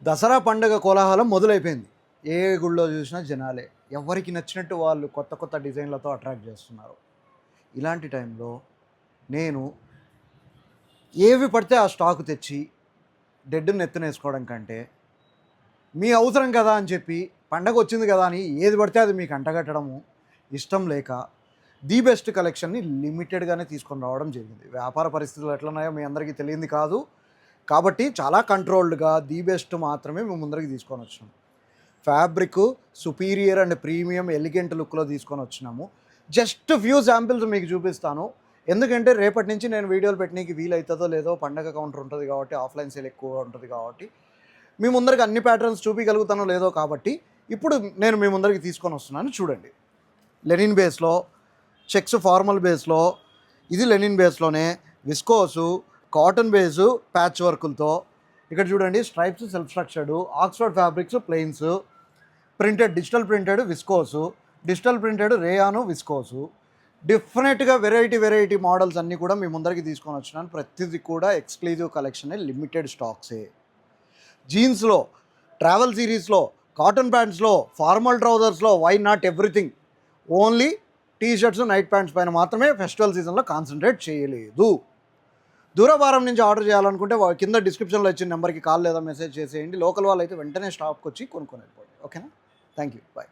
దసరా పండుగ కోలాహలం మొదలైపోయింది. ఏ గుడిలో చూసినా జనాలే. ఎవరికి నచ్చినట్టు వాళ్ళు కొత్త కొత్త డిజైన్‌లతో అట్రాక్ట్ చేస్తున్నారు. ఇలాంటి టైంలో నేను ఏవి పడితే ఆ స్టాక్ తెచ్చి డెడ్‌ని నెత్తినేసుకోవడం కంటే, మీ అవసరం కదా అని చెప్పి పండగొచ్చింది కదా అని ఏది పడితే అది మీకు అంటగట్టడము ఇష్టం లేక, ది బెస్ట్ కలెక్షన్‌ని లిమిటెడ్‌గానే తీసుకొని రావడం జరిగింది. వ్యాపార పరిస్థితులు ఎట్లున్నాయో మీ అందరికీ తెలియంది కాదు. కాబట్టి చాలా కంట్రోల్డ్‌గా ది బెస్ట్ మాత్రమే మేము ముందరికి తీసుకొనొచ్చాం. Fabric superior and premium elegant లుక్‌లో తీసుకొనొచ్చినాము. జస్ట్ ఫ్యూ శాంపిల్స్ మీకు చూపిస్తాను. ఎందుకంటే రేపటి నుంచి నేను వీడియోలు పెట్టనీకి వీలైతదో లేదో పండగ కౌంటర్ ఉంటది కాబట్టి, ఆఫ్‌లైన్ సేల్ ఎక్కువగా ఉంటది కాబట్టి, మీ ముందరికి అన్ని ప్యాటర్న్స్ చూపియగలుగుతానో లేదో కాబట్టి, ఇప్పుడు నేను మీ ముందరికి తీసుకొనొస్తున్నాను చూడండి. లెనిన్ బేస్‌లో, చెక్స్ ఫార్మల్ బేస్‌లో, ఇది లెనిన్ బేస్‌లోనే విస్కోసు, కాటన్ బేసు ప్యాచ్ వర్కులతో, ఇక్కడ చూడండి stripes self structured, Oxford fabrics plains, printed digital printed viscose, digital printed rayon viscose, డిఫరెంట్గా వెరైటీ మోడల్స్ అన్నీ కూడా మీ ముందరికి తీసుకొని వచ్చినాను. ప్రతిదీ కూడా ఎక్స్క్లూజివ్ కలెక్షనే, లిమిటెడ్ స్టాక్సే. జీన్స్లో, ట్రావెల్ సిరీస్లో, కాటన్ ప్యాంట్స్లో, ఫార్మల్ ట్రౌజర్స్లో, why not everything. Only T shirts, night pants పైన మాత్రమే ఫెస్టివల్ సీజన్లో కాన్సన్ట్రేట్ చేయలేదు. దూరభారం నుంచి ఆర్డర్ చేయాలనుకుంటే కింద డిస్క్రిప్షన్లో ఇచ్చిన నెంబర్కి కాల్ లేదా మెసేజ్ చేసేయండి. లోకల్ వాళ్ళు అయితే వెంటనే స్టాప్కి వచ్చి కొనుక్కొని వెళ్ళిపోండి. ఓకేనా? Thank you. బాయ్.